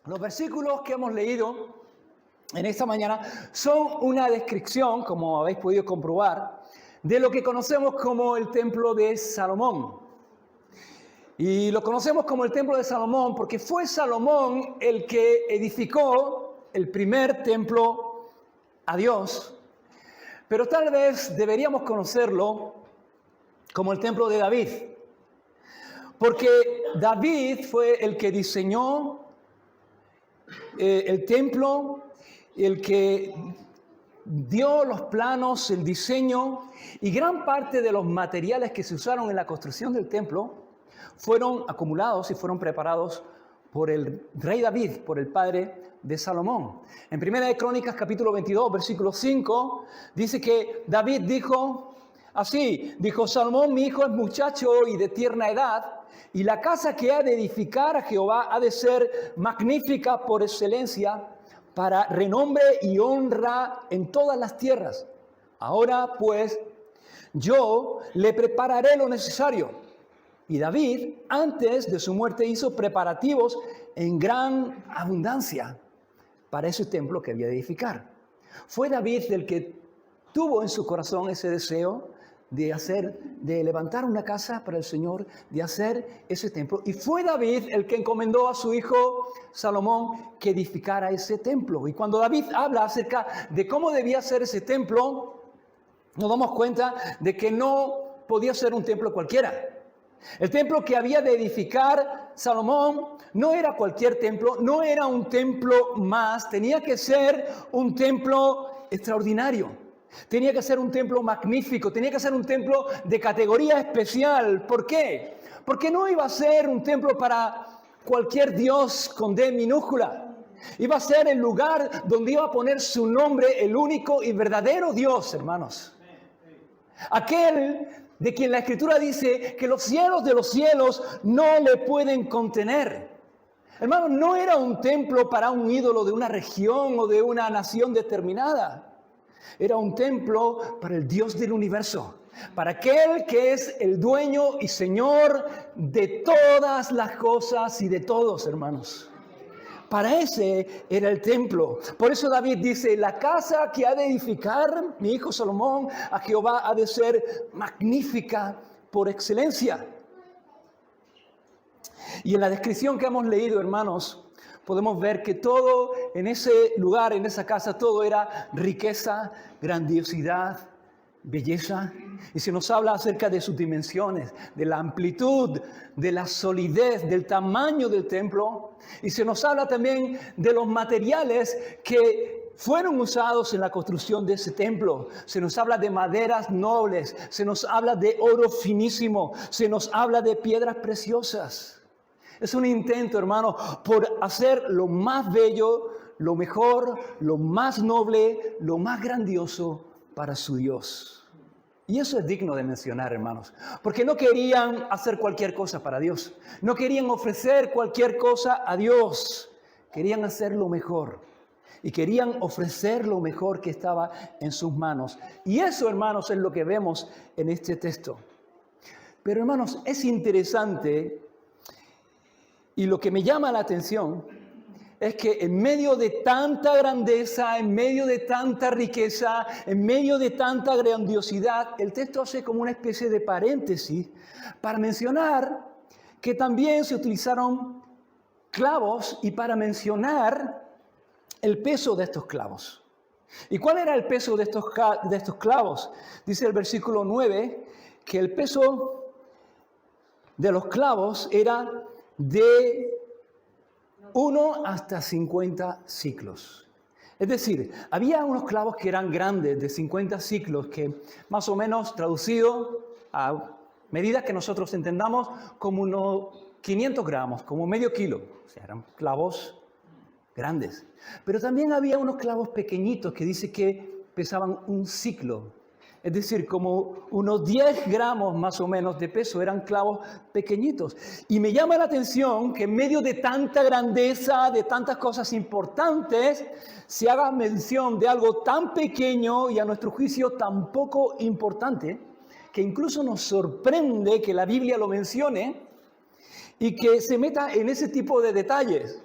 Los versículos que hemos leído en esta mañana son una descripción, como habéis podido comprobar, de lo que conocemos como el templo de Salomón. Y lo conocemos como el templo de Salomón porque fue Salomón el que edificó el primer templo a Dios. Pero tal vez deberíamos conocerlo como el templo de David. Porque David fue el que diseñó el templo, el que dio los planos, el diseño, y gran parte de los materiales que se usaron en la construcción del templo fueron acumulados y fueron preparados por el rey David, por el padre de Salomón. En Primera de Crónicas, capítulo 22, versículo 5, dice que David dijo así, dijo: Salomón, mi hijo, es muchacho y de tierna edad, y la casa que ha de edificar a Jehová ha de ser magnífica por excelencia, para renombre y honra en todas las tierras. Ahora pues, yo le prepararé lo necesario. Y David, antes de su muerte, hizo preparativos en gran abundancia para ese templo que había de edificar. Fue David el que tuvo en su corazón ese deseo de levantar una casa para el Señor, de hacer ese templo. Y fue David el que encomendó a su hijo Salomón que edificara ese templo. Y cuando David habla acerca de cómo debía ser ese templo, nos damos cuenta de que no podía ser un templo cualquiera. El templo que había de edificar Salomón no era cualquier templo, no era un templo más, tenía que ser un templo extraordinario. Tenía que ser un templo magnífico, tenía que ser un templo de categoría especial. ¿Por qué? Porque no iba a ser un templo para cualquier Dios con D minúscula. Iba a ser el lugar donde iba a poner su nombre el único y verdadero Dios, hermanos. Aquel de quien la Escritura dice que los cielos de los cielos no le pueden contener. Hermanos, no era un templo para un ídolo de una región o de una nación determinada. Era un templo para el Dios del universo, para aquel que es el dueño y Señor de todas las cosas y de todos, hermanos. Para ese era el templo. Por eso David dice: la casa que ha de edificar mi hijo Salomón a Jehová ha de ser magnífica por excelencia. Y en la descripción que hemos leído, hermanos, podemos ver que todo en ese lugar, en esa casa, todo era riqueza, grandiosidad, belleza. Y se nos habla acerca de sus dimensiones, de la amplitud, de la solidez, del tamaño del templo. Y se nos habla también de los materiales que fueron usados en la construcción de ese templo. Se nos habla de maderas nobles, se nos habla de oro finísimo, se nos habla de piedras preciosas. Es un intento, hermano, por hacer lo más bello, lo mejor, lo más noble, lo más grandioso para su Dios. Y eso es digno de mencionar, hermanos, porque no querían hacer cualquier cosa para Dios. No querían ofrecer cualquier cosa a Dios. Querían hacer lo mejor. Y querían ofrecer lo mejor que estaba en sus manos. Y eso, hermanos, es lo que vemos en este texto. Pero, hermanos, es interesante. Y lo que me llama la atención es que en medio de tanta grandeza, en medio de tanta riqueza, en medio de tanta grandiosidad, el texto hace como una especie de paréntesis para mencionar que también se utilizaron clavos y para mencionar el peso de estos clavos. ¿Y cuál era el peso de estos clavos? Dice el versículo 9 que el peso de los clavos era de 1 hasta 50 ciclos. Es decir, había unos clavos que eran grandes, de 50 ciclos, que más o menos traducido a medidas que nosotros entendamos como unos 500 gramos, como medio kilo. O sea, eran clavos grandes. Pero también había unos clavos pequeñitos que dice que pesaban un ciclo. Es decir, como unos 10 gramos más o menos de peso, eran clavos pequeñitos. Y me llama la atención que en medio de tanta grandeza, de tantas cosas importantes, se haga mención de algo tan pequeño y a nuestro juicio tan poco importante, que incluso nos sorprende que la Biblia lo mencione y que se meta en ese tipo de detalles.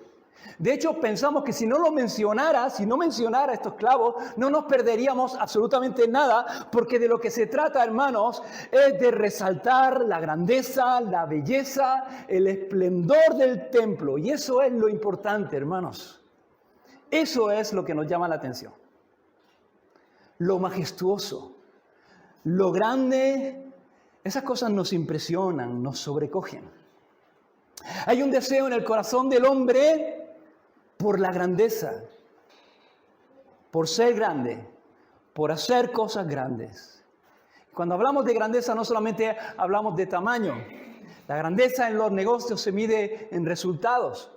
De hecho, pensamos que si no mencionara estos clavos, no nos perderíamos absolutamente nada, porque de lo que se trata, hermanos, es de resaltar la grandeza, la belleza, el esplendor del templo. Y eso es lo importante, hermanos. Eso es lo que nos llama la atención. Lo majestuoso, lo grande, esas cosas nos impresionan, nos sobrecogen. Hay un deseo en el corazón del hombre por la grandeza, por ser grande, por hacer cosas grandes. Cuando hablamos de grandeza no solamente hablamos de tamaño. La grandeza en los negocios se mide en resultados.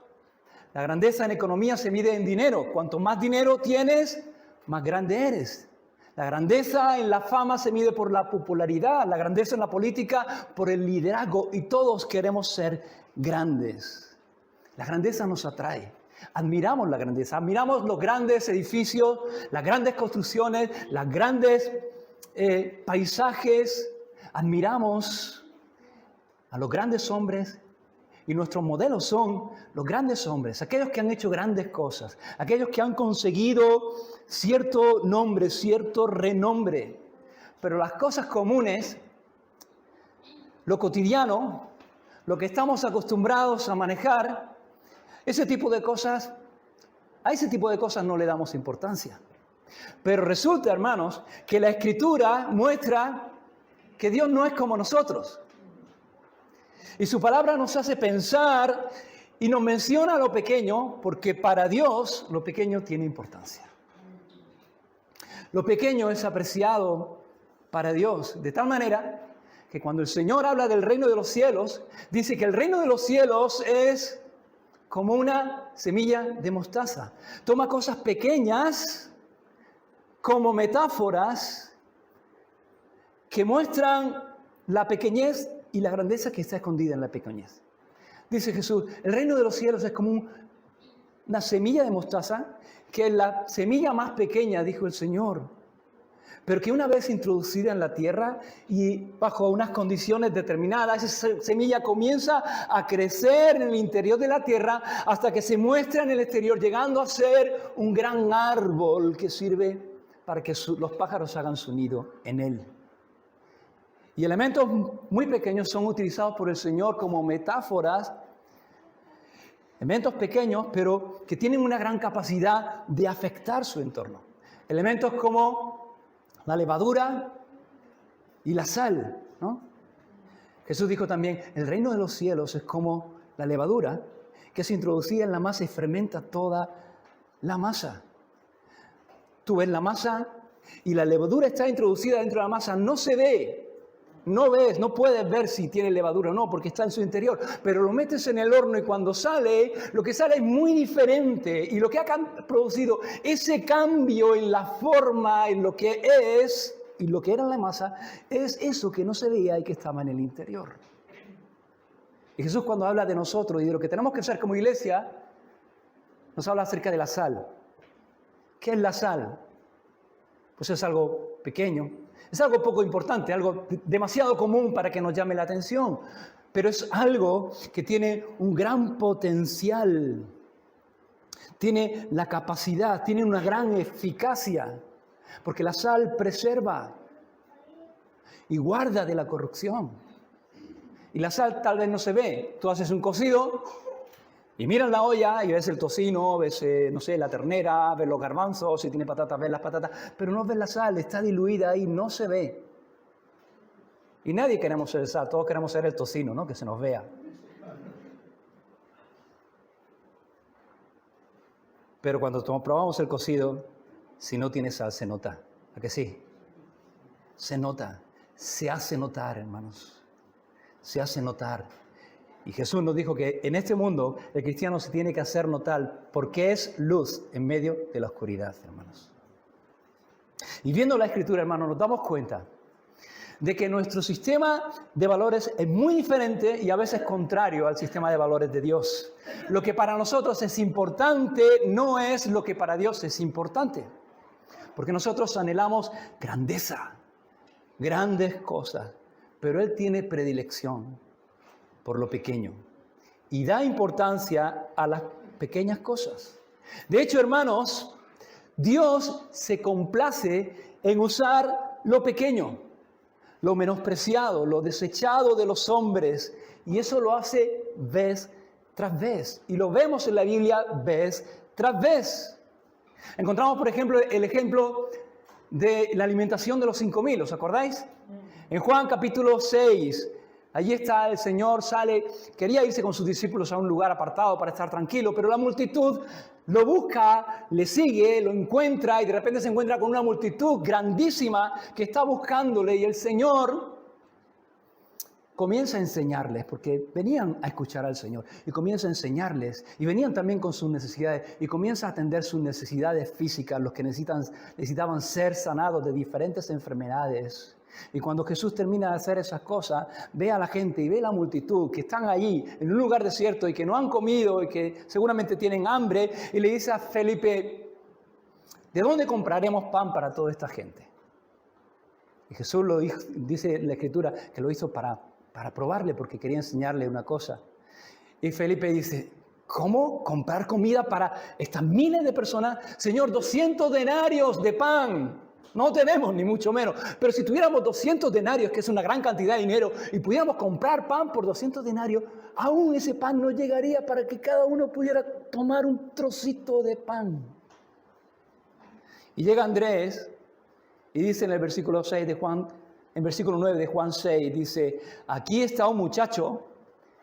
La grandeza en economía se mide en dinero. Cuanto más dinero tienes, más grande eres. La grandeza en la fama se mide por la popularidad. La grandeza en la política por el liderazgo. Y todos queremos ser grandes. La grandeza nos atrae. Admiramos la grandeza, admiramos los grandes edificios, las grandes construcciones, los grandes paisajes, admiramos a los grandes hombres y nuestros modelos son los grandes hombres, aquellos que han hecho grandes cosas, aquellos que han conseguido cierto nombre, cierto renombre. Pero las cosas comunes, lo cotidiano, lo que estamos acostumbrados a manejar, a ese tipo de cosas no le damos importancia. Pero resulta, hermanos, que la Escritura muestra que Dios no es como nosotros. Y su palabra nos hace pensar y nos menciona lo pequeño, porque para Dios lo pequeño tiene importancia. Lo pequeño es apreciado para Dios, de tal manera que cuando el Señor habla del reino de los cielos, dice que el reino de los cielos es como una semilla de mostaza. Toma cosas pequeñas como metáforas que muestran la pequeñez y la grandeza que está escondida en la pequeñez. Dice Jesús, el reino de los cielos es como una semilla de mostaza, que es la semilla más pequeña, dijo el Señor, pero que una vez introducida en la tierra y bajo unas condiciones determinadas, esa semilla comienza a crecer en el interior de la tierra hasta que se muestra en el exterior, llegando a ser un gran árbol que sirve para que los pájaros hagan su nido en él. Y elementos muy pequeños son utilizados por el Señor como metáforas, elementos pequeños, pero que tienen una gran capacidad de afectar su entorno. Elementos como la levadura y la sal, ¿no? Jesús dijo también, el reino de los cielos es como la levadura que es introducida en la masa y fermenta toda la masa. Tú ves la masa y la levadura está introducida dentro de la masa, no se ve. No puedes ver si tiene levadura o no, porque está en su interior, pero lo metes en el horno y cuando sale, lo que sale es muy diferente. Y lo que ha producido ese cambio en la forma, en lo que es, y lo que era en la masa, es eso que no se veía y que estaba en el interior. Y Jesús, cuando habla de nosotros y de lo que tenemos que hacer como iglesia, nos habla acerca de la sal. ¿Qué es la sal? Pues es algo pequeño. Es algo poco importante, algo demasiado común para que nos llame la atención, pero es algo que tiene un gran potencial, tiene la capacidad, tiene una gran eficacia, porque la sal preserva y guarda de la corrupción. Y la sal tal vez no se ve. Tú haces un cocido y miras la olla y ves el tocino, ves, no sé, la ternera, ves los garbanzos, si tiene patatas, ves las patatas, pero no ves la sal, está diluida ahí, no se ve. Y nadie queremos ser sal, todos queremos ser el tocino, ¿no? Que se nos vea. Pero cuando probamos el cocido, si no tiene sal, se nota. ¿A que sí? Se nota, se hace notar, hermanos. Se hace notar. Y Jesús nos dijo que en este mundo el cristiano se tiene que hacer notar porque es luz en medio de la oscuridad, hermanos. Y viendo la Escritura, hermanos, nos damos cuenta de que nuestro sistema de valores es muy diferente y a veces contrario al sistema de valores de Dios. Lo que para nosotros es importante no es lo que para Dios es importante. Porque nosotros anhelamos grandeza, grandes cosas, pero Él tiene predilección por lo pequeño y da importancia a las pequeñas cosas. De hecho, hermanos, Dios se complace en usar lo pequeño, lo menospreciado, lo desechado de los hombres. Y eso lo hace vez tras vez. Y lo vemos en la Biblia vez tras vez. Encontramos, por ejemplo, el ejemplo de la alimentación de los 5,000. ¿Os acordáis? En Juan capítulo 6, allí está el Señor, sale, quería irse con sus discípulos a un lugar apartado para estar tranquilo, pero la multitud lo busca, le sigue, lo encuentra y de repente se encuentra con una multitud grandísima que está buscándole y el Señor comienza a enseñarles, porque venían a escuchar al Señor y comienza a enseñarles y venían también con sus necesidades y comienza a atender sus necesidades físicas, los que necesitaban ser sanados de diferentes enfermedades. Y cuando Jesús termina de hacer esas cosas, ve a la gente y ve a la multitud que están allí en un lugar desierto y que no han comido y que seguramente tienen hambre y le dice a Felipe, ¿de dónde compraremos pan para toda esta gente? Y Jesús lo dijo, dice la Escritura que lo hizo para probarle porque quería enseñarle una cosa. Y Felipe dice, ¿cómo comprar comida para estas miles de personas? Señor, 200 denarios de pan. No tenemos, ni mucho menos. Pero si tuviéramos 200 denarios, que es una gran cantidad de dinero, y pudiéramos comprar pan por 200 denarios, aún ese pan no llegaría para que cada uno pudiera tomar un trocito de pan. Y llega Andrés y dice en el versículo 6 de Juan, en versículo 9 de Juan 6, dice, aquí está un muchacho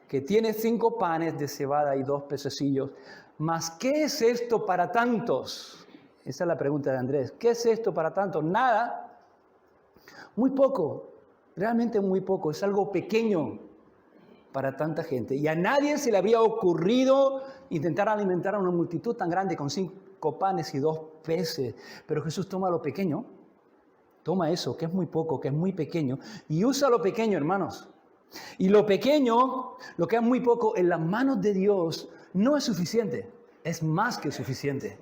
que tiene 5 panes de cebada y 2 pececillos. ¿Mas qué es esto para tantos? Esa es la pregunta de Andrés. ¿Qué es esto para tantos? Nada. Muy poco. Realmente muy poco. Es algo pequeño para tanta gente. Y a nadie se le había ocurrido intentar alimentar a una multitud tan grande con 5 panes y 2 peces. Pero Jesús toma lo pequeño. Toma eso, que es muy poco, que es muy pequeño. Y usa lo pequeño, hermanos. Y lo pequeño, lo que es muy poco, en las manos de Dios no es suficiente. Es más que suficiente.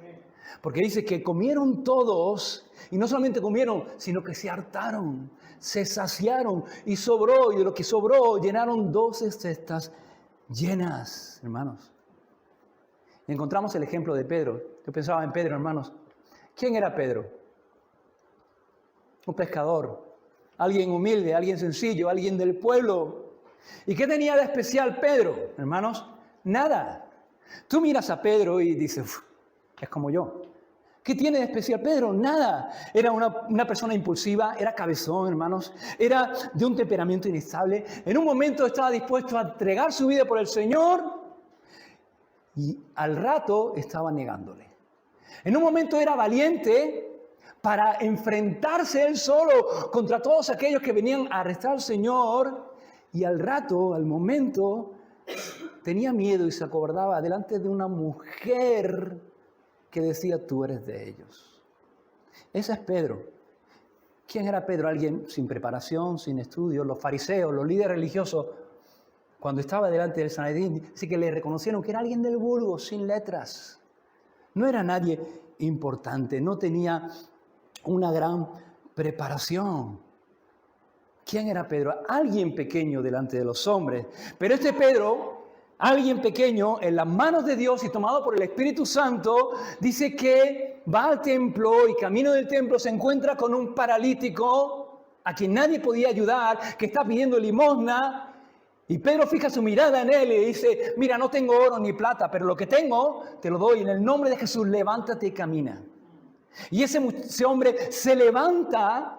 Porque dice que comieron todos, y no solamente comieron, sino que se hartaron, se saciaron, y sobró, y de lo que sobró llenaron 12 cestas llenas, hermanos. Y encontramos el ejemplo de Pedro. Yo pensaba en Pedro, hermanos. ¿Quién era Pedro? Un pescador, alguien humilde, alguien sencillo, alguien del pueblo. ¿Y qué tenía de especial Pedro, hermanos? Nada. Tú miras a Pedro y dices, es como yo. ¿Qué tiene de especial Pedro? Nada. Era una persona impulsiva, era cabezón, hermanos. Era de un temperamento inestable. En un momento estaba dispuesto a entregar su vida por el Señor y al rato estaba negándole. En un momento era valiente para enfrentarse él solo contra todos aquellos que venían a arrestar al Señor y al rato, al momento, tenía miedo y se acobardaba delante de una mujer que decía, tú eres de ellos. Ese es Pedro. ¿Quién era Pedro? Alguien sin preparación, sin estudios. Los fariseos, los líderes religiosos, cuando estaba delante del Sanedrín, sí que le reconocieron que era alguien del vulgo, sin letras. No era nadie importante, no tenía una gran preparación. ¿Quién era Pedro? Alguien pequeño delante de los hombres. Pero este Pedro, alguien pequeño en las manos de Dios y tomado por el Espíritu Santo, dice que va al templo y camino del templo se encuentra con un paralítico a quien nadie podía ayudar, que está pidiendo limosna. Y Pedro fija su mirada en él y dice, mira, no tengo oro ni plata, pero lo que tengo te lo doy. En el nombre de Jesús, levántate y camina. Y ese hombre se levanta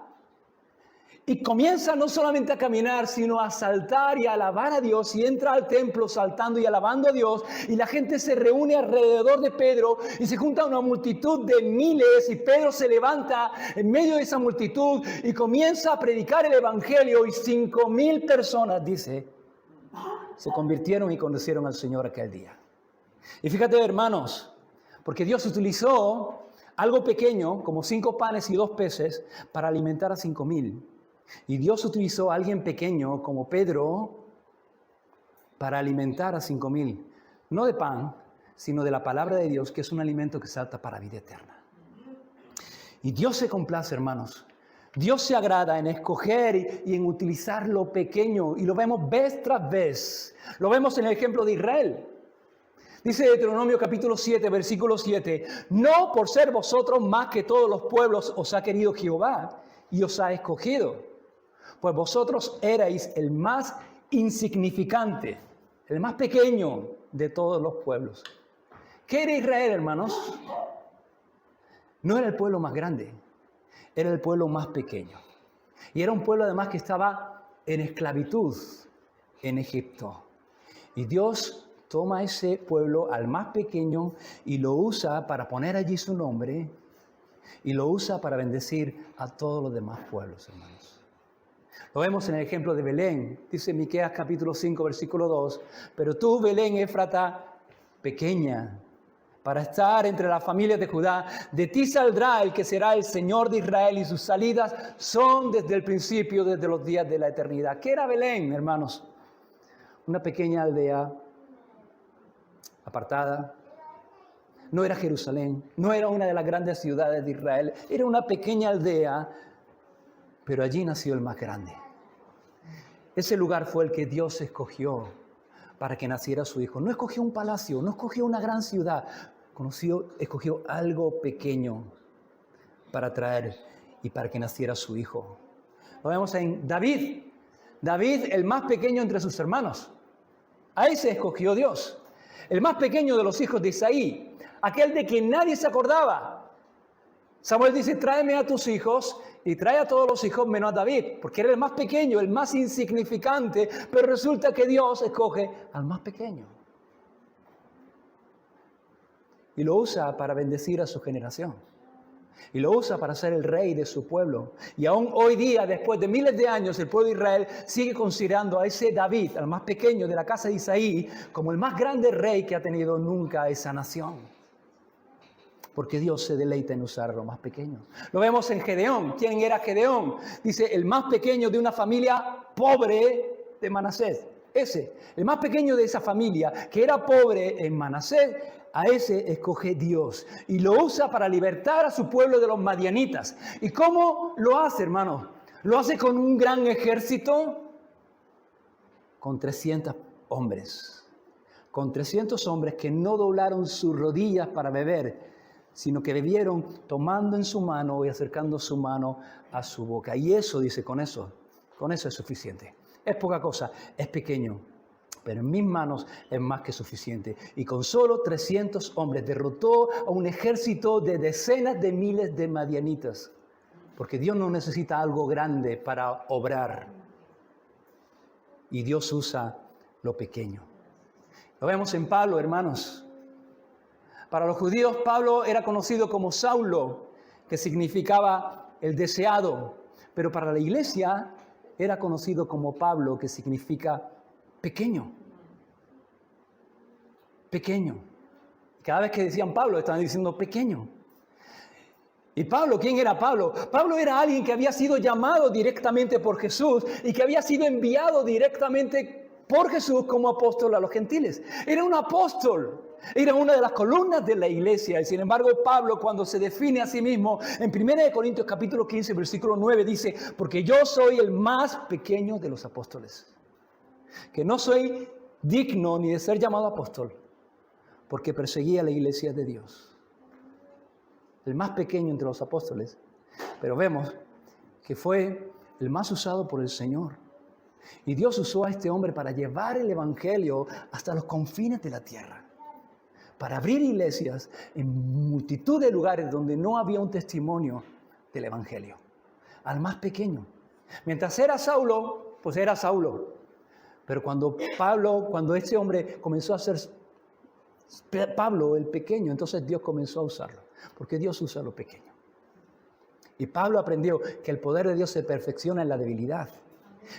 y comienza no solamente a caminar, sino a saltar y a alabar a Dios. Y entra al templo saltando y alabando a Dios. Y la gente se reúne alrededor de Pedro y se junta una multitud de miles. Y Pedro se levanta en medio de esa multitud y comienza a predicar el Evangelio. Y 5,000 personas, dice, se convirtieron y conocieron al Señor aquel día. Y fíjate, hermanos, porque Dios utilizó algo pequeño, como 5 panes y 2 peces, para alimentar a 5,000. Y Dios utilizó a alguien pequeño, como Pedro, para alimentar a 5,000. No de pan, sino de la palabra de Dios, que es un alimento que salta para vida eterna. Y Dios se complace, hermanos. Dios se agrada en escoger y en utilizar lo pequeño. Y lo vemos vez tras vez. Lo vemos en el ejemplo de Israel. Dice Deuteronomio capítulo 7, versículo 7, no por ser vosotros más que todos los pueblos os ha querido Jehová y os ha escogido, pues vosotros erais el más insignificante, el más pequeño de todos los pueblos. ¿Qué era Israel, hermanos? No era el pueblo más grande, era el pueblo más pequeño. Y era un pueblo además que estaba en esclavitud en Egipto. Y Dios toma ese pueblo, al más pequeño, y lo usa para poner allí su nombre, y lo usa para bendecir a todos los demás pueblos, hermanos. Lo vemos en el ejemplo de Belén. Dice Miqueas capítulo 5, versículo 2, pero tú, Belén Éfrata, pequeña, para estar entre las familias de Judá, de ti saldrá el que será el Señor de Israel, y sus salidas son desde el principio, desde los días de la eternidad. ¿Qué era Belén, hermanos? Una pequeña aldea apartada. No era Jerusalén, no era una de las grandes ciudades de Israel, era una pequeña aldea, pero allí nació el más grande. Ese lugar fue el que Dios escogió para que naciera su hijo. No escogió un palacio, no escogió una gran ciudad, escogió algo pequeño para traer y para que naciera su hijo. Lo vemos en David. David, el más pequeño entre sus hermanos. A ese escogió Dios. El más pequeño de los hijos de Isaí, aquel de quien nadie se acordaba. Samuel dice, tráeme a tus hijos, y trae a todos los hijos menos a David, porque era el más pequeño, el más insignificante, pero resulta que Dios escoge al más pequeño. Y lo usa para bendecir a su generación. Y lo usa para ser el rey de su pueblo. Y aún hoy día, después de miles de años, el pueblo de Israel sigue considerando a ese David, al más pequeño de la casa de Isaí, como el más grande rey que ha tenido nunca esa nación. Porque Dios se deleita en usar a los más pequeños. Lo vemos en Gedeón. ¿Quién era Gedeón? Dice, el más pequeño de una familia pobre de Manasés. Ese, el más pequeño de esa familia, que era pobre en Manasés, a ese escoge Dios y lo usa para libertar a su pueblo de los madianitas. ¿Y cómo lo hace, hermano? ¿Lo hace con un gran ejército? Con 300 hombres. Con 300 hombres que no doblaron sus rodillas para beber, sino que bebieron tomando en su mano y acercando su mano a su boca. Y eso, dice, con eso es suficiente. Es poca cosa, es pequeño. Pero en mis manos es más que suficiente. Y con solo 300 hombres derrotó a un ejército de decenas de miles de madianitas. Porque Dios no necesita algo grande para obrar. Y Dios usa lo pequeño. Lo vemos en Pablo, hermanos. Para los judíos, Pablo era conocido como Saulo, que significaba el deseado. Pero para la iglesia era conocido como Pablo, que significa pequeño. Pequeño. Cada vez que decían Pablo, estaban diciendo pequeño. ¿Y Pablo? ¿Quién era Pablo? Pablo era alguien que había sido llamado directamente por Jesús y que había sido enviado directamente por Jesús como apóstol a los gentiles. Era un apóstol. Era una de las columnas de la iglesia. Y sin embargo, Pablo, cuando se define a sí mismo, en 1 Corintios capítulo 15, versículo 9, dice, porque yo soy el más pequeño de los apóstoles. Que no soy digno ni de ser llamado apóstol, porque perseguía la iglesia de Dios. El más pequeño entre los apóstoles. Pero vemos que fue el más usado por el Señor. Y Dios usó a este hombre para llevar el evangelio hasta los confines de la tierra. Para abrir iglesias en multitud de lugares donde no había un testimonio del evangelio. Al más pequeño. Mientras era Saulo, pues era Saulo. Pero cuando este hombre comenzó a ser Pablo el pequeño, entonces Dios comenzó a usarlo. Porque Dios usa lo pequeño. Y Pablo aprendió que el poder de Dios se perfecciona en la debilidad.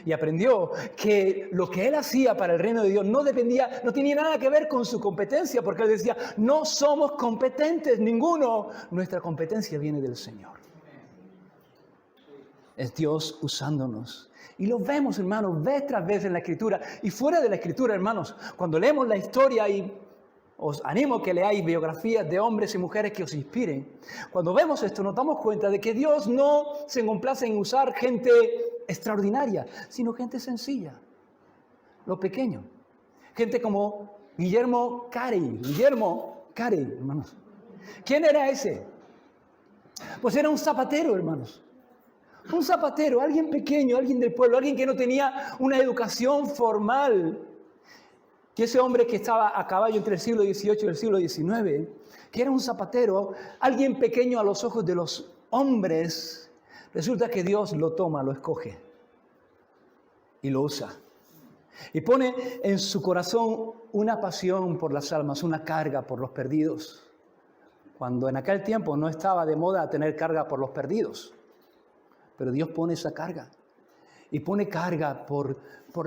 Y aprendió que lo que él hacía para el reino de Dios no tenía nada que ver con su competencia, porque él decía, no somos competentes, ninguno. Nuestra competencia viene del Señor. Es Dios usándonos. Y lo vemos, hermanos, vez tras vez en la Escritura. Y fuera de la Escritura, hermanos, cuando leemos la historia, y os animo a que leáis biografías de hombres y mujeres que os inspiren. Cuando vemos esto, nos damos cuenta de que Dios no se complace en usar gente extraordinaria, sino gente sencilla, lo pequeño. Gente como Guillermo Carey, hermanos. ¿Quién era ese? Pues era un zapatero, hermanos. Un zapatero, alguien pequeño, alguien del pueblo, alguien que no tenía una educación formal. Y ese hombre que estaba a caballo entre el siglo XVIII y el siglo XIX, que era un zapatero, alguien pequeño a los ojos de los hombres, resulta que Dios lo toma, lo escoge y lo usa. Y pone en su corazón una pasión por las almas, una carga por los perdidos. Cuando en aquel tiempo no estaba de moda tener carga por los perdidos. Pero Dios pone esa carga. Y pone carga por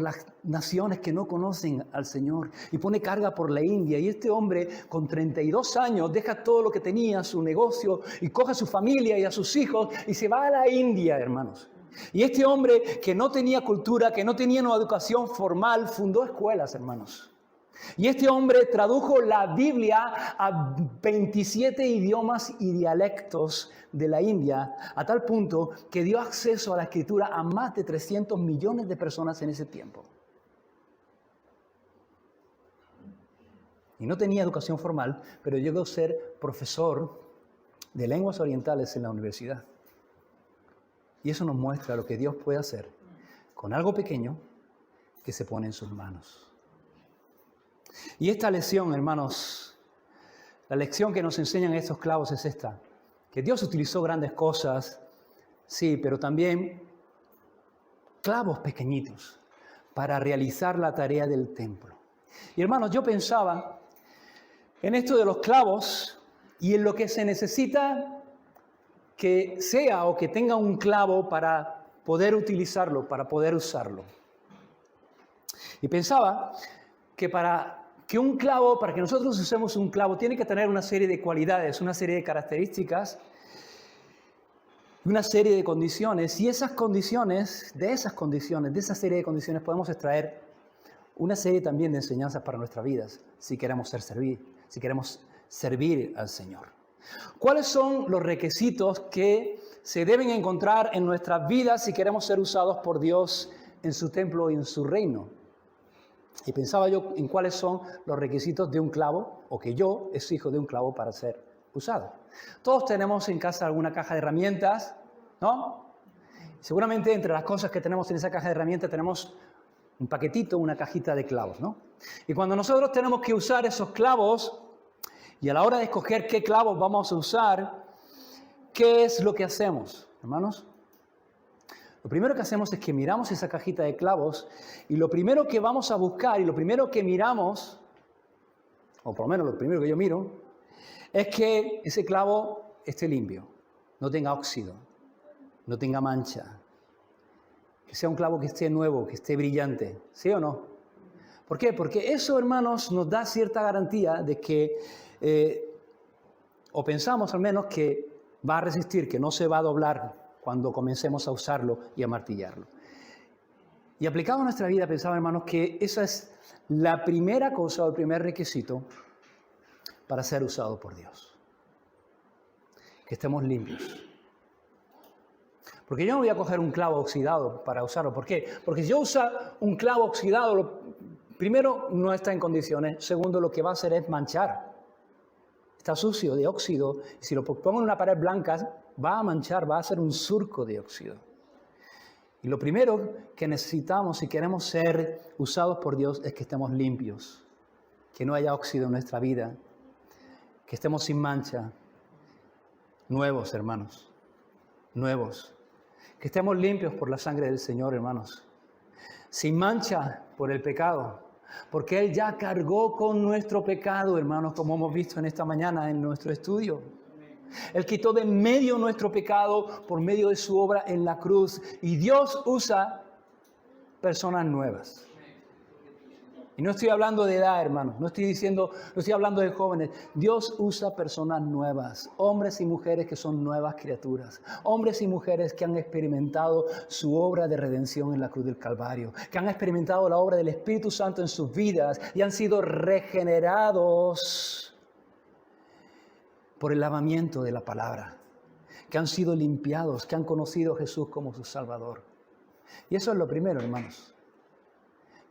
las naciones que no conocen al Señor. Y pone carga por la India. Y este hombre con 32 años deja todo lo que tenía, su negocio, y coge a su familia y a sus hijos y se va a la India, hermanos. Y este hombre que no tenía cultura, que no tenía una educación formal, fundó escuelas, hermanos. Y este hombre tradujo la Biblia a 27 idiomas y dialectos de la India, a tal punto que dio acceso a la escritura a más de 300 millones de personas en ese tiempo. Y no tenía educación formal, pero llegó a ser profesor de lenguas orientales en la universidad. Y eso nos muestra lo que Dios puede hacer con algo pequeño que se pone en sus manos. Y esta lección, hermanos, la lección que nos enseñan estos clavos es esta, que Dios utilizó grandes cosas, sí, pero también clavos pequeñitos para realizar la tarea del templo. Y hermanos, yo pensaba en esto de los clavos y en lo que se necesita que sea o que tenga un clavo para poder utilizarlo, para poder usarlo. Y pensaba que para que nosotros usemos un clavo, tiene que tener una serie de cualidades, una serie de características, una serie de condiciones, y de esa serie de condiciones podemos extraer una serie también de enseñanzas para nuestras vidas, si queremos servir al Señor. ¿Cuáles son los requisitos que se deben encontrar en nuestras vidas si queremos ser usados por Dios en su templo y en su reino? Y pensaba yo en cuáles son los requisitos de un clavo, o que yo exijo de un clavo para ser usado. Todos tenemos en casa alguna caja de herramientas, ¿no? Seguramente entre las cosas que tenemos en esa caja de herramientas tenemos un paquetito, una cajita de clavos, ¿no? Y cuando nosotros tenemos que usar esos clavos, y a la hora de escoger qué clavos vamos a usar, ¿qué es lo que hacemos, hermanos? Lo primero que hacemos es que miramos esa cajita de clavos y lo primero que vamos a buscar y lo primero que miramos, o por lo menos lo primero que yo miro, es que ese clavo esté limpio, no tenga óxido, no tenga mancha, que sea un clavo que esté nuevo, que esté brillante, ¿sí o no? ¿Por qué? Porque eso, hermanos, nos da cierta garantía de que, o pensamos al menos que va a resistir, que no se va a doblar cuando comencemos a usarlo y a martillarlo. Y aplicado a nuestra vida, pensaba, hermanos, que esa es la primera cosa o el primer requisito para ser usado por Dios. Que estemos limpios. Porque yo no voy a coger un clavo oxidado para usarlo. ¿Por qué? Porque si yo uso un clavo oxidado, primero, no está en condiciones. Segundo, lo que va a hacer es manchar. Está sucio de óxido. Y si lo pongo en una pared blanca, va a manchar, va a hacer un surco de óxido. Y lo primero que necesitamos si queremos ser usados por Dios es que estemos limpios, que no haya óxido en nuestra vida, que estemos sin mancha, nuevos, hermanos, nuevos, que estemos limpios por la sangre del Señor, hermanos, sin mancha por el pecado, porque Él ya cargó con nuestro pecado, hermanos, como hemos visto en esta mañana en nuestro estudio. Él quitó de en medio nuestro pecado por medio de su obra en la cruz. Y Dios usa personas nuevas. Y no estoy hablando de edad, hermanos. No estoy hablando de jóvenes. Dios usa personas nuevas. Hombres y mujeres que son nuevas criaturas. Hombres y mujeres que han experimentado su obra de redención en la cruz del Calvario. Que han experimentado la obra del Espíritu Santo en sus vidas y han sido regenerados por el lavamiento de la palabra, que han sido limpiados, que han conocido a Jesús como su Salvador. Y eso es lo primero, hermanos,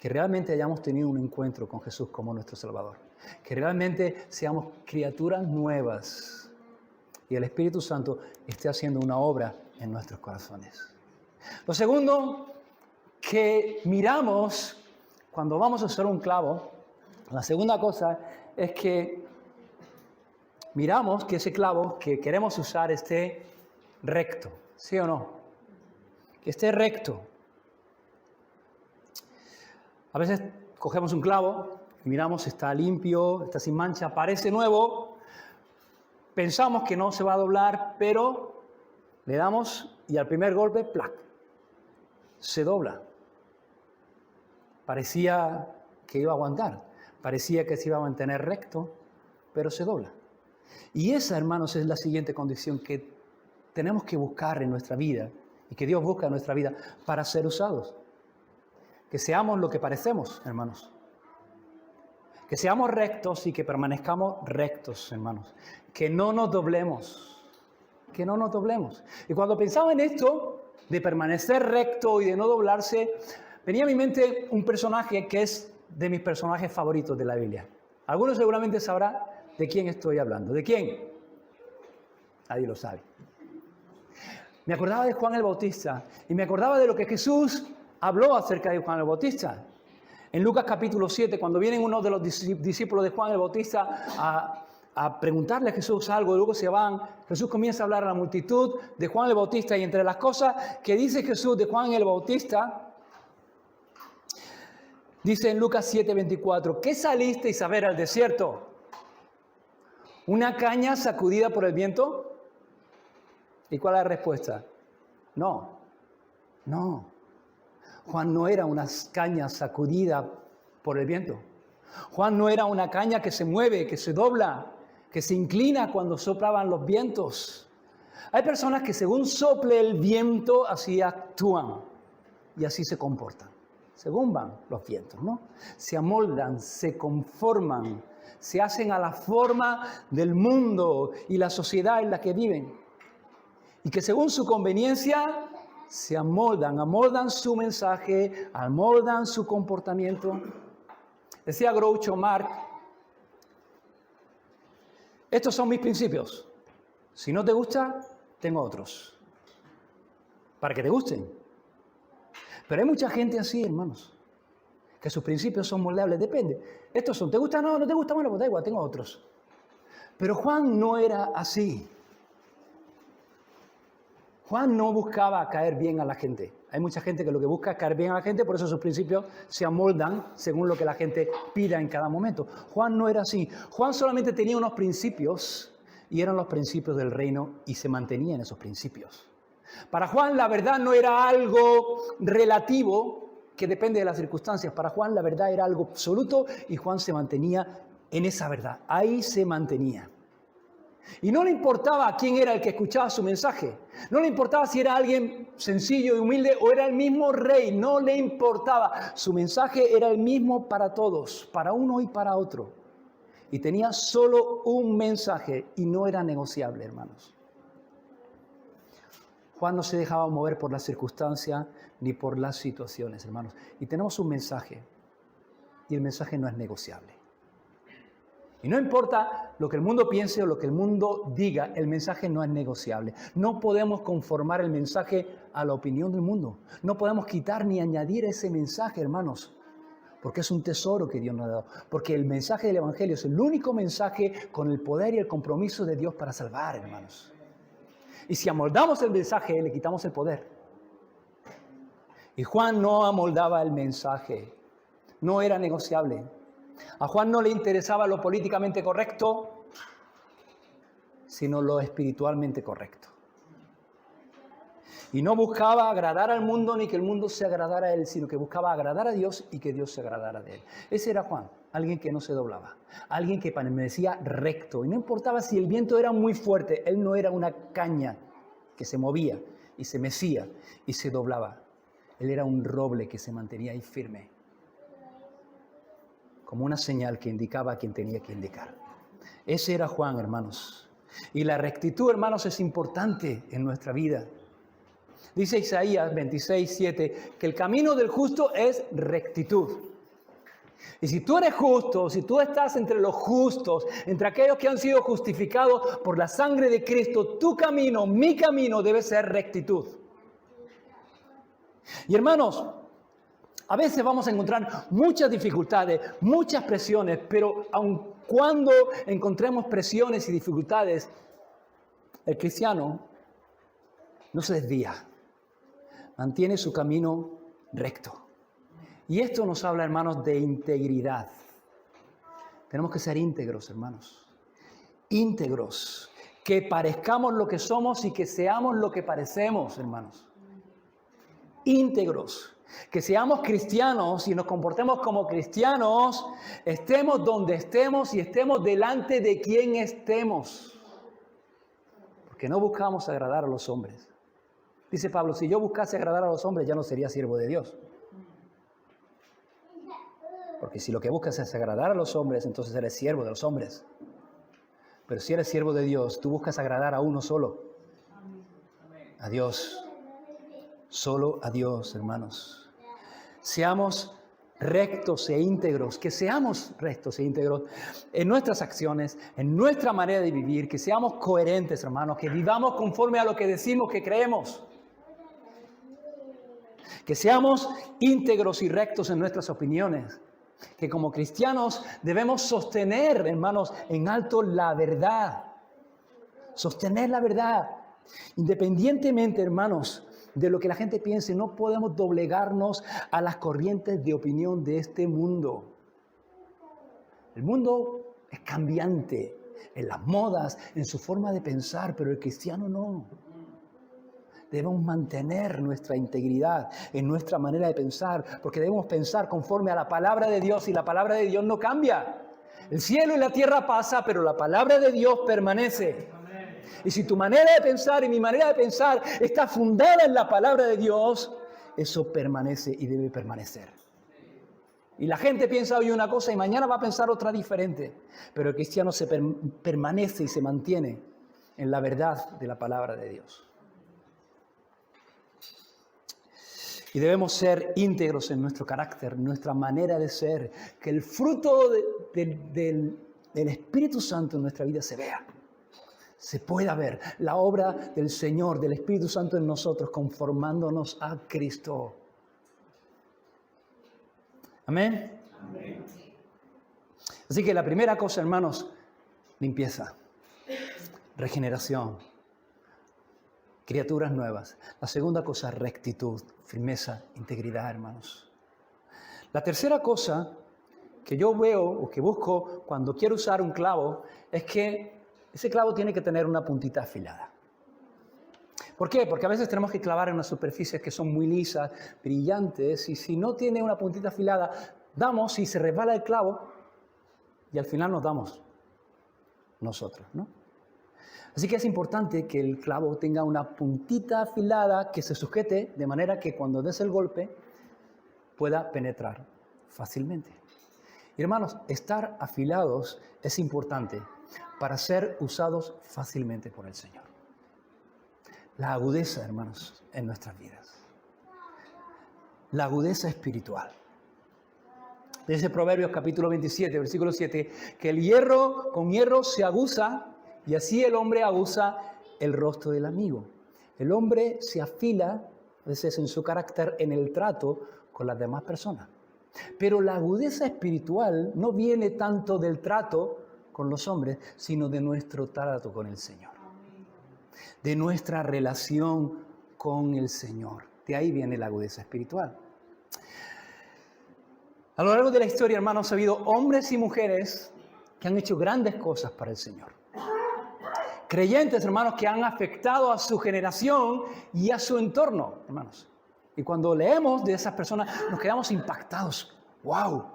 que realmente hayamos tenido un encuentro con Jesús como nuestro Salvador, que realmente seamos criaturas nuevas y el Espíritu Santo esté haciendo una obra en nuestros corazones. Lo segundo que miramos cuando vamos a usar un clavo, la segunda cosa es que miramos que ese clavo que queremos usar esté recto, ¿sí o no? Que esté recto. A veces cogemos un clavo y miramos, está limpio, está sin mancha, parece nuevo, pensamos que no se va a doblar, pero le damos y al primer golpe, ¡plac!, se dobla. Parecía que iba a aguantar, parecía que se iba a mantener recto, pero se dobla. Y esa, hermanos, es la siguiente condición que tenemos que buscar en nuestra vida y que Dios busca en nuestra vida para ser usados. Que seamos lo que parecemos, hermanos. Que seamos rectos y que permanezcamos rectos, hermanos. Que no nos doblemos. Que no nos doblemos. Y cuando pensaba en esto, de permanecer recto y de no doblarse, venía a mi mente un personaje que es de mis personajes favoritos de la Biblia. Algunos seguramente sabrán de quién estoy hablando. ¿De quién? Nadie lo sabe. Me acordaba de Juan el Bautista y me acordaba de lo que Jesús habló acerca de Juan el Bautista. En Lucas capítulo 7, cuando vienen uno de los discípulos de Juan el Bautista a preguntarle a Jesús algo, y luego se van, Jesús comienza a hablar a la multitud de Juan el Bautista, y entre las cosas que dice Jesús de Juan el Bautista, dice en Lucas 7:24, ¿qué salisteis a ver al desierto? ¿Una caña sacudida por el viento? ¿Y cuál es la respuesta? No. Juan no era una caña sacudida por el viento. Juan no era una caña que se mueve, que se dobla, que se inclina cuando soplaban los vientos. Hay personas que según sople el viento, así actúan y así se comportan. Según van los vientos, ¿no? Se amoldan, se conforman, se hacen a la forma del mundo y la sociedad en la que viven. Y que según su conveniencia se amoldan su mensaje, amoldan su comportamiento. Decía Groucho Marx, estos son mis principios. Si no te gusta, tengo otros. Para que te gusten. Pero hay mucha gente así, hermanos, que sus principios son moldeables. Depende. Estos son, ¿te gusta? No te gusta, bueno, pues da igual, tengo otros. Pero Juan no era así. Juan no buscaba caer bien a la gente. Hay mucha gente que lo que busca es caer bien a la gente, por eso sus principios se amoldan según lo que la gente pida en cada momento. Juan no era así. Juan solamente tenía unos principios y eran los principios del reino y se mantenía en esos principios. Para Juan la verdad no era algo relativo que depende de las circunstancias. Para Juan la verdad era algo absoluto y Juan se mantenía en esa verdad. Ahí se mantenía. Y no le importaba quién era el que escuchaba su mensaje. No le importaba si era alguien sencillo y humilde o era el mismo rey. No le importaba. Su mensaje era el mismo para todos, para uno y para otro. Y tenía solo un mensaje y no era negociable, hermanos. Juan no se dejaba mover por las circunstancias ni por las situaciones, hermanos. Y tenemos un mensaje y el mensaje no es negociable. Y no importa lo que el mundo piense o lo que el mundo diga, el mensaje no es negociable. No podemos conformar el mensaje a la opinión del mundo. No podemos quitar ni añadir ese mensaje, hermanos, porque es un tesoro que Dios nos ha dado. Porque el mensaje del Evangelio es el único mensaje con el poder y el compromiso de Dios para salvar, hermanos. Y si amoldamos el mensaje, le quitamos el poder. Y Juan no amoldaba el mensaje. No era negociable. A Juan no le interesaba lo políticamente correcto, sino lo espiritualmente correcto. Y no buscaba agradar al mundo ni que el mundo se agradara a él, sino que buscaba agradar a Dios y que Dios se agradara de él. Ese era Juan, alguien que no se doblaba, alguien que permanecía recto. Y no importaba si el viento era muy fuerte, él no era una caña que se movía y se mecía y se doblaba. Él era un roble que se mantenía ahí firme, como una señal que indicaba a quien tenía que indicar. Ese era Juan, hermanos. Y la rectitud, hermanos, es importante en nuestra vida. Dice Isaías 26:7 que el camino del justo es rectitud. Y si tú eres justo, si tú estás entre los justos, entre aquellos que han sido justificados por la sangre de Cristo, tu camino, mi camino debe ser rectitud. Y hermanos, a veces vamos a encontrar muchas dificultades, muchas presiones, pero aun cuando encontremos presiones y dificultades, el cristiano no se desvía, mantiene su camino recto. Y esto nos habla, hermanos, de integridad. Tenemos que ser íntegros, hermanos. Íntegros. Que parezcamos lo que somos y que seamos lo que parecemos, hermanos. Íntegros. Que seamos cristianos y nos comportemos como cristianos, estemos donde estemos y estemos delante de quien estemos. Porque no buscamos agradar a los hombres. Dice Pablo, si yo buscase agradar a los hombres, ya no sería siervo de Dios. Porque si lo que buscas es agradar a los hombres, entonces eres siervo de los hombres. Pero si eres siervo de Dios, tú buscas agradar a uno solo. A Dios. Solo a Dios, hermanos. Seamos rectos e íntegros, que seamos rectos e íntegros en nuestras acciones, en nuestra manera de vivir, que seamos coherentes, hermanos, que vivamos conforme a lo que decimos que creemos. Que seamos íntegros y rectos en nuestras opiniones. Que como cristianos debemos sostener, hermanos, en alto la verdad. Sostener la verdad. Independientemente, hermanos, de lo que la gente piense, no podemos doblegarnos a las corrientes de opinión de este mundo. El mundo es cambiante en las modas, en su forma de pensar, pero el cristiano no. Debemos mantener nuestra integridad en nuestra manera de pensar, porque debemos pensar conforme a la palabra de Dios y la palabra de Dios no cambia. El cielo y la tierra pasa, pero la palabra de Dios permanece. Y si tu manera de pensar y mi manera de pensar está fundada en la palabra de Dios, eso permanece y debe permanecer. Y la gente piensa hoy una cosa y mañana va a pensar otra diferente, pero el cristiano permanece y se mantiene en la verdad de la palabra de Dios. Y debemos ser íntegros en nuestro carácter, nuestra manera de ser, que el fruto del Espíritu Santo en nuestra vida se vea, se pueda ver la obra del Señor, del Espíritu Santo en nosotros, conformándonos a Cristo. Amén. Amén. Así que la primera cosa, hermanos, limpieza, regeneración, criaturas nuevas. La segunda cosa, rectitud, firmeza, integridad, hermanos. La tercera cosa que yo veo o que busco cuando quiero usar un clavo es que ese clavo tiene que tener una puntita afilada. ¿Por qué? Porque a veces tenemos que clavar en unas superficies que son muy lisas, brillantes, y si no tiene una puntita afilada, damos y se resbala el clavo y al final nos damos nosotros, ¿no? Así que es importante que el clavo tenga una puntita afilada que se sujete de manera que cuando des el golpe pueda penetrar fácilmente. Y hermanos, estar afilados es importante para ser usados fácilmente por el Señor. La agudeza, hermanos, en nuestras vidas. La agudeza espiritual. Dice Proverbios capítulo 27, versículo 7, que el hierro con hierro se aguza y así el hombre aguza el rostro del amigo. El hombre se afila, a veces en su carácter, en el trato con las demás personas. Pero la agudeza espiritual no viene tanto del trato con los hombres, sino de nuestro trato con el Señor. De nuestra relación con el Señor. De ahí viene la agudeza espiritual. A lo largo de la historia, hermanos, ha habido hombres y mujeres que han hecho grandes cosas para el Señor. Creyentes, hermanos, que han afectado a su generación y a su entorno, hermanos. Y cuando leemos de esas personas, nos quedamos impactados. ¡Wow!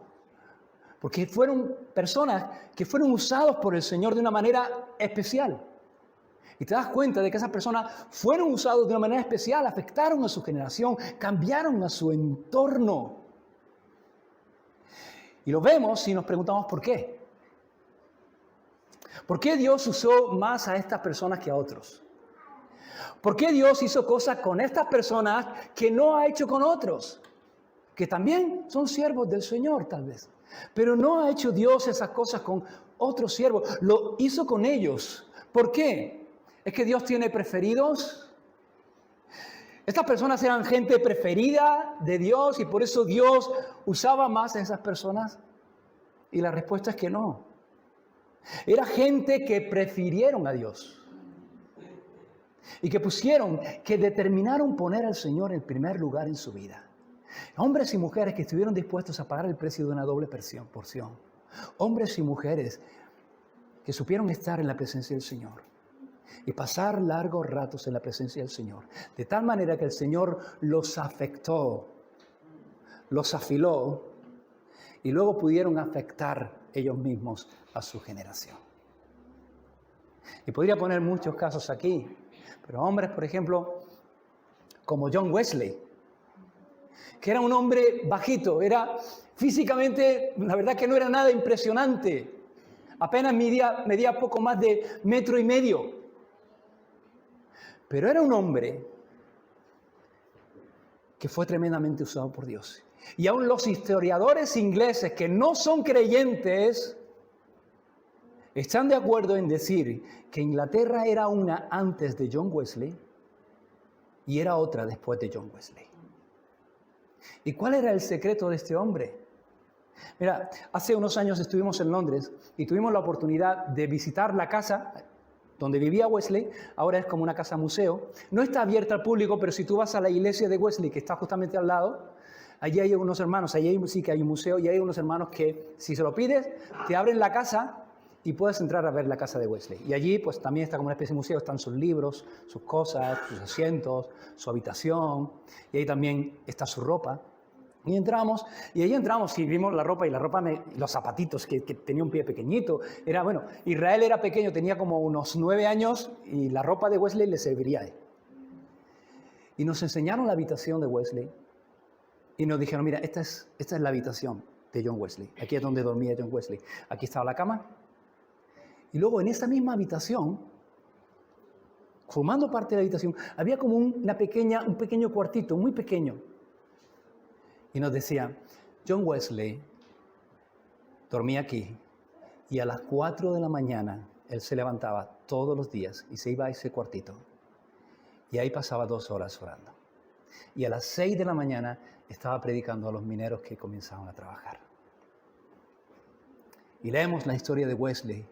Porque fueron personas que fueron usados por el Señor de una manera especial. Y te das cuenta de que esas personas fueron usados de una manera especial, afectaron a su generación, cambiaron a su entorno. Y lo vemos y nos preguntamos por qué. ¿Por qué Dios usó más a estas personas que a otros? ¿Por qué Dios hizo cosas con estas personas que no ha hecho con otros? Que también son siervos del Señor, tal vez. Pero no ha hecho Dios esas cosas con otros siervos. Lo hizo con ellos. ¿Por qué? ¿Es que Dios tiene preferidos? Estas personas eran gente preferida de Dios y por eso Dios usaba más a esas personas. Y la respuesta es que no. Era gente que prefirieron a Dios. Y que determinaron poner al Señor en primer lugar en su vida. Hombres y mujeres que estuvieron dispuestos a pagar el precio de una doble porción. Hombres y mujeres que supieron estar en la presencia del Señor y pasar largos ratos en la presencia del Señor. De tal manera que el Señor los afectó, los afiló y luego pudieron afectar ellos mismos a su generación. Y podría poner muchos casos aquí, pero hombres, por ejemplo, como John Wesley, que era un hombre bajito, era físicamente, la verdad que no era nada impresionante, apenas medía poco más de 1,5 metros, pero era un hombre que fue tremendamente usado por Dios. Y aún los historiadores ingleses que no son creyentes están de acuerdo en decir que Inglaterra era una antes de John Wesley y era otra después de John Wesley. ¿Y cuál era el secreto de este hombre? Mira, hace unos años estuvimos en Londres y tuvimos la oportunidad de visitar la casa donde vivía Wesley. Ahora es como una casa museo. No está abierta al público, pero si tú vas a la iglesia de Wesley, que está justamente al lado, allí hay unos hermanos, allí sí que hay un museo y hay unos hermanos que, si se lo pides, te abren la casa y puedes entrar a ver la casa de Wesley. Y allí pues también está como una especie de museo, están sus libros, sus cosas, sus asientos, su habitación, y ahí también está su ropa. Y entramos, y ahí entramos y vimos la ropa, y los zapatitos, que tenía un pie pequeñito. Era, bueno, Israel era pequeño, tenía como unos 9 años, y la ropa de Wesley le serviría a él. Y nos enseñaron la habitación de Wesley, y nos dijeron, mira, esta es la habitación de John Wesley. Aquí es donde dormía John Wesley. Aquí estaba la cama. Y luego en esa misma habitación, formando parte de la habitación, había como un pequeño cuartito, muy pequeño. Y nos decía, John Wesley dormía aquí y a las 4 de la mañana él se levantaba todos los días y se iba a ese cuartito. Y ahí pasaba 2 horas orando. Y a las 6 de la mañana estaba predicando a los mineros que comenzaban a trabajar. Y leemos la historia de Wesley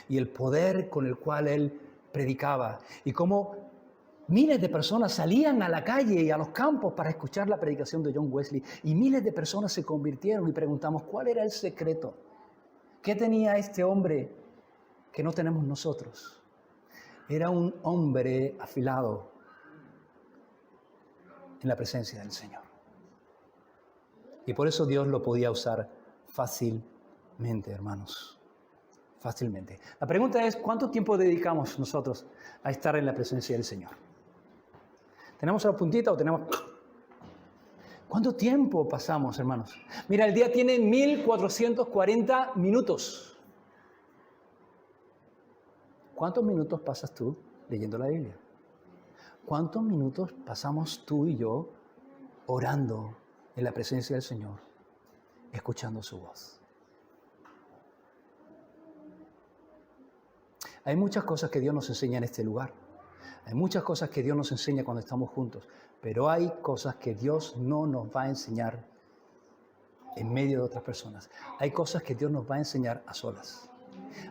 y el poder con el cual él predicaba y cómo miles de personas salían a la calle y a los campos para escuchar la predicación de John Wesley y miles de personas se convirtieron y preguntamos, ¿cuál era el secreto? ¿Qué tenía este hombre que no tenemos nosotros? Era un hombre afilado en la presencia del Señor. Y por eso Dios lo podía usar fácilmente, hermanos. Fácilmente. La pregunta es, ¿cuánto tiempo dedicamos nosotros a estar en la presencia del Señor? ¿Tenemos la puntita o tenemos...? ¿Cuánto tiempo pasamos, hermanos? Mira, el día tiene 1440 minutos. ¿Cuántos minutos pasas tú leyendo la Biblia? ¿Cuántos minutos pasamos tú y yo orando en la presencia del Señor, escuchando su voz? Hay muchas cosas que Dios nos enseña en este lugar. Hay muchas cosas que Dios nos enseña cuando estamos juntos. Pero hay cosas que Dios no nos va a enseñar en medio de otras personas. Hay cosas que Dios nos va a enseñar a solas.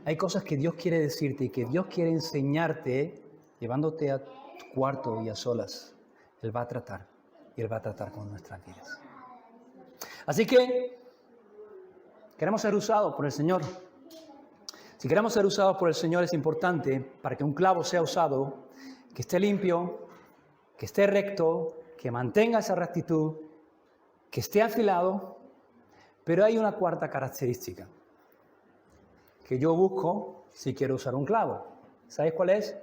Hay cosas que Dios quiere decirte y que Dios quiere enseñarte llevándote a tu cuarto y a solas. Él va a tratar y Él va a tratar con nuestras vidas. Así que queremos ser usados por el Señor. Si queremos ser usados por el Señor, es importante, para que un clavo sea usado, que esté limpio, que esté recto, que mantenga esa rectitud, que esté afilado. Pero hay una cuarta característica que yo busco si quiero usar un clavo. ¿Sabes cuál es?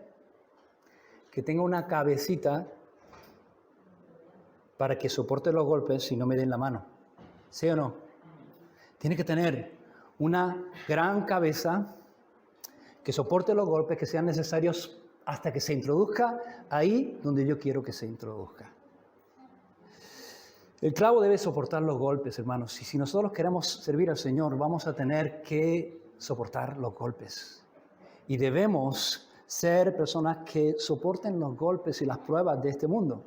Que tenga una cabecita para que soporte los golpes y no me den la mano. ¿Sí o no? Tiene que tener una gran cabeza que soporte los golpes que sean necesarios hasta que se introduzca ahí donde yo quiero que se introduzca. El clavo debe soportar los golpes, hermanos. Y si nosotros queremos servir al Señor, vamos a tener que soportar los golpes. Y debemos ser personas que soporten los golpes y las pruebas de este mundo.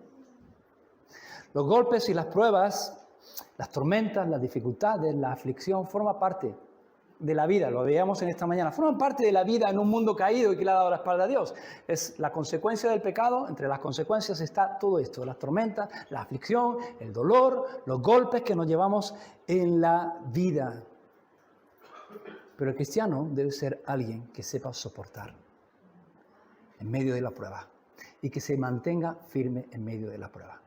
Los golpes y las pruebas, las tormentas, las dificultades, la aflicción, forman parte de la vida. Lo veíamos en esta mañana. Forman parte de la vida en un mundo caído y que le ha dado la espalda a Dios. Es la consecuencia del pecado. Entre las consecuencias está todo esto. Las tormentas, la aflicción, el dolor, los golpes que nos llevamos en la vida. Pero el cristiano debe ser alguien que sepa soportar en medio de la prueba y que se mantenga firme en medio de la prueba.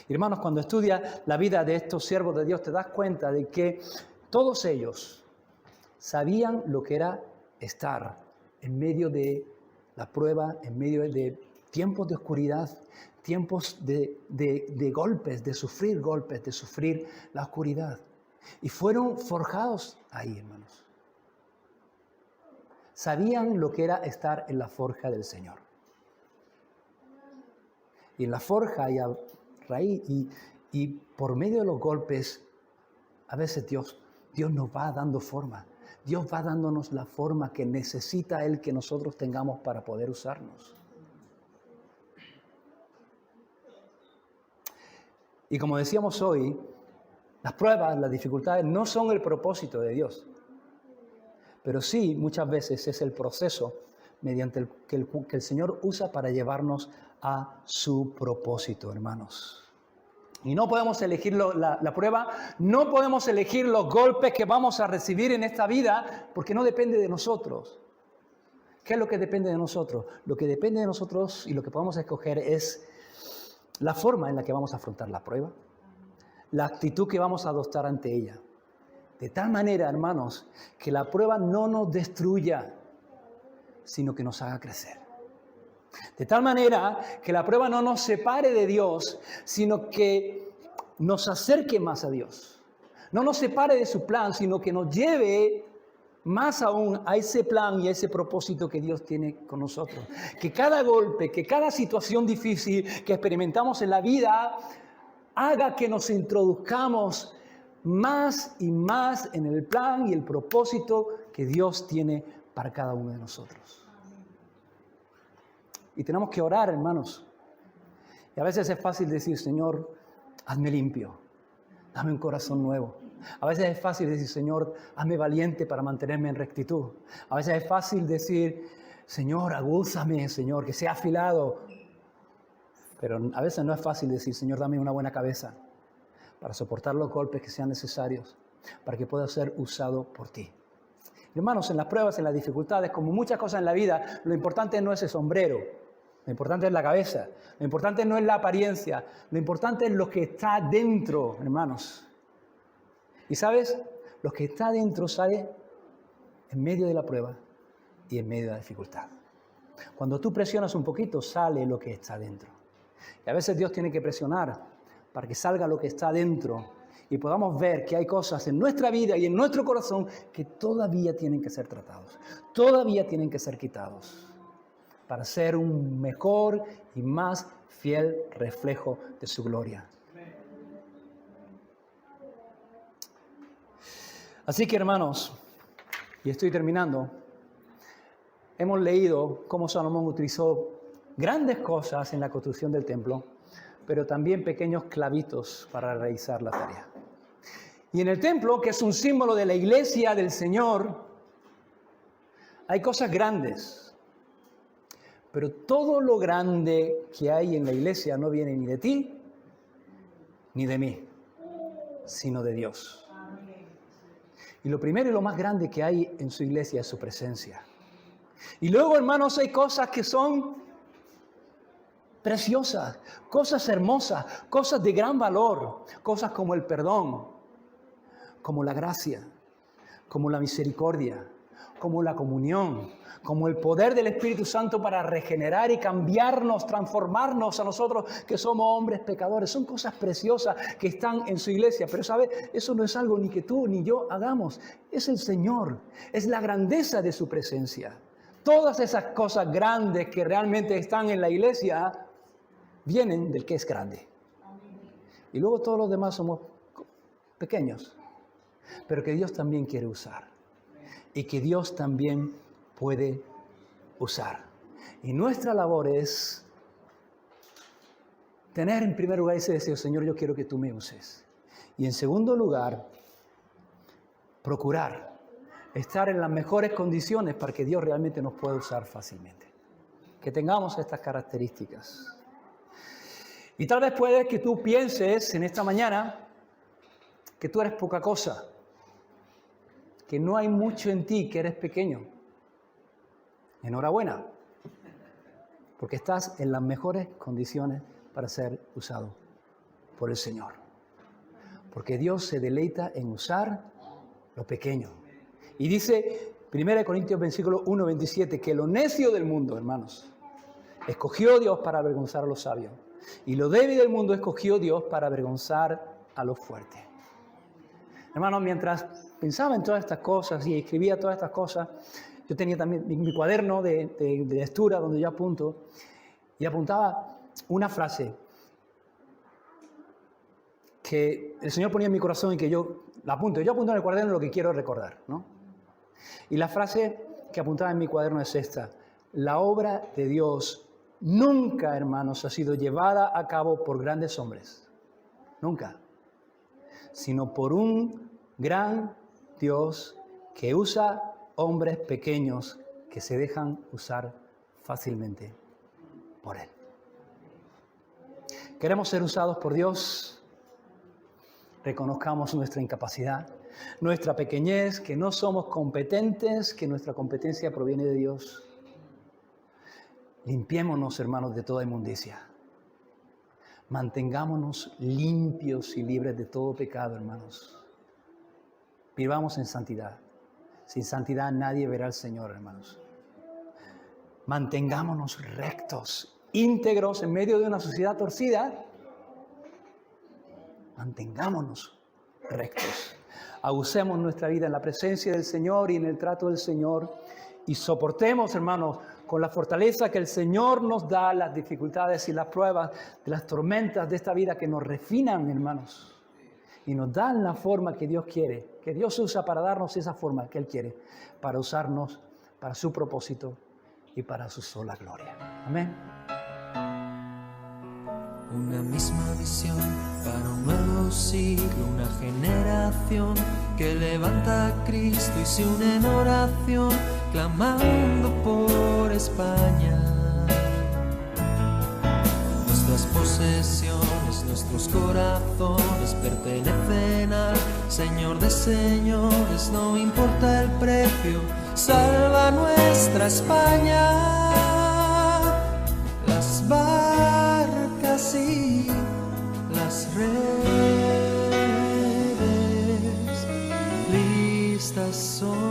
Y hermanos, cuando estudias la vida de estos siervos de Dios, te das cuenta de que todos ellos sabían lo que era estar en medio de la prueba, en medio de tiempos de oscuridad, tiempos de golpes, de sufrir la oscuridad. Y fueron forjados ahí, hermanos. Sabían lo que era estar en la forja del Señor. Y en la forja y a raíz y por medio de los golpes, a veces Dios nos va dando forma. Dios va dándonos la forma que necesita Él que nosotros tengamos para poder usarnos. Y como decíamos hoy, las pruebas, las dificultades no son el propósito de Dios. Pero sí, muchas veces es el proceso mediante el que el Señor usa para llevarnos a su propósito, hermanos. Y no podemos elegir la prueba, no podemos elegir los golpes que vamos a recibir en esta vida, porque no depende de nosotros. ¿Qué es lo que depende de nosotros? Lo que depende de nosotros y lo que podemos escoger es la forma en la que vamos a afrontar la prueba, la actitud que vamos a adoptar ante ella. De tal manera, hermanos, que la prueba no nos destruya, sino que nos haga crecer. De tal manera que la prueba no nos separe de Dios, sino que nos acerque más a Dios. No nos separe de su plan, sino que nos lleve más aún a ese plan y a ese propósito que Dios tiene con nosotros. Que cada golpe, que cada situación difícil que experimentamos en la vida haga que nos introduzcamos más y más en el plan y el propósito que Dios tiene para cada uno de nosotros. Y tenemos que orar, hermanos. Y a veces es fácil decir, Señor, hazme limpio, dame un corazón nuevo. A veces es fácil decir, Señor, hazme valiente para mantenerme en rectitud. A veces es fácil decir, Señor, agúzame, Señor, que sea afilado. Pero a veces no es fácil decir, Señor, dame una buena cabeza para soportar los golpes que sean necesarios, para que pueda ser usado por ti. Hermanos, en las pruebas, en las dificultades, como muchas cosas en la vida, lo importante no es el sombrero, lo importante es la cabeza, lo importante no es la apariencia, lo importante es lo que está dentro, hermanos. Y sabes, lo que está dentro sale en medio de la prueba y en medio de la dificultad. Cuando tú presionas un poquito, sale lo que está dentro. Y a veces Dios tiene que presionar para que salga lo que está dentro y podamos ver que hay cosas en nuestra vida y en nuestro corazón que todavía tienen que ser tratados, todavía tienen que ser quitados para ser un mejor y más fiel reflejo de su gloria. Así que, hermanos, y estoy terminando, hemos leído cómo Salomón utilizó grandes cosas en la construcción del templo, pero también pequeños clavitos para realizar la tarea. Y en el templo, que es un símbolo de la iglesia del Señor, hay cosas grandes. Pero todo lo grande que hay en la iglesia no viene ni de ti, ni de mí, sino de Dios. Y lo primero y lo más grande que hay en su iglesia es su presencia. Y luego, hermanos, hay cosas que son preciosas, cosas hermosas, cosas de gran valor, cosas como el perdón, como la gracia, como la misericordia, como la comunión, como el poder del Espíritu Santo para regenerar y cambiarnos, transformarnos a nosotros que somos hombres pecadores. Son cosas preciosas que están en su iglesia, pero ¿sabe? Eso no es algo ni que tú ni yo hagamos, es el Señor, es la grandeza de su presencia. Todas esas cosas grandes que realmente están en la iglesia vienen del que es grande. Y luego todos los demás somos pequeños, pero que Dios también quiere usar y que Dios también puede usar. Y nuestra labor es tener en primer lugar ese deseo, Señor, yo quiero que tú me uses. Y en segundo lugar, procurar estar en las mejores condiciones para que Dios realmente nos pueda usar fácilmente. Que tengamos estas características. Y tal vez puede que tú pienses en esta mañana que tú eres poca cosa, que no hay mucho en ti, que eres pequeño. Enhorabuena, porque estás en las mejores condiciones para ser usado por el Señor. Porque Dios se deleita en usar lo pequeño. Y dice 1 Corintios versículo 1, 27, que lo necio del mundo, hermanos, escogió Dios para avergonzar a los sabios. Y lo débil del mundo escogió Dios para avergonzar a los fuertes. Hermanos, mientras pensaba en todas estas cosas y escribía todas estas cosas, yo tenía también mi cuaderno de lectura donde yo apunto y apuntaba una frase que el Señor ponía en mi corazón y que yo la apunto. Yo apunto en el cuaderno lo que quiero recordar, ¿no? Y la frase que apuntaba en mi cuaderno es esta: la obra de Dios nunca, hermanos, ha sido llevada a cabo por grandes hombres, nunca, sino por un gran Dios que usa hombres pequeños que se dejan usar fácilmente por Él. ¿Queremos ser usados por Dios? Reconozcamos nuestra incapacidad, nuestra pequeñez, que no somos competentes, que nuestra competencia proviene de Dios. Limpiémonos, hermanos, de toda inmundicia. Mantengámonos limpios y libres de todo pecado, hermanos. Vivamos en santidad. Sin santidad nadie verá al Señor, hermanos. Mantengámonos rectos, íntegros en medio de una sociedad torcida. Mantengámonos rectos. Abusemos nuestra vida en la presencia del Señor y en el trato del Señor. Y soportemos, hermanos, con la fortaleza que el Señor nos da, las dificultades y las pruebas de las tormentas de esta vida que nos refinan, hermanos. Y nos dan la forma que Dios quiere, que Dios usa para darnos esa forma que Él quiere, para usarnos para su propósito y para su sola gloria. Amén. Una misma visión para un nuevo siglo, una generación que levanta a Cristo y se une en oración, clamando por España. Nuestras posesiones, nuestros corazones pertenecen al Señor de señores, no importa el precio, salva nuestra España. Las barcas y las redes listas son.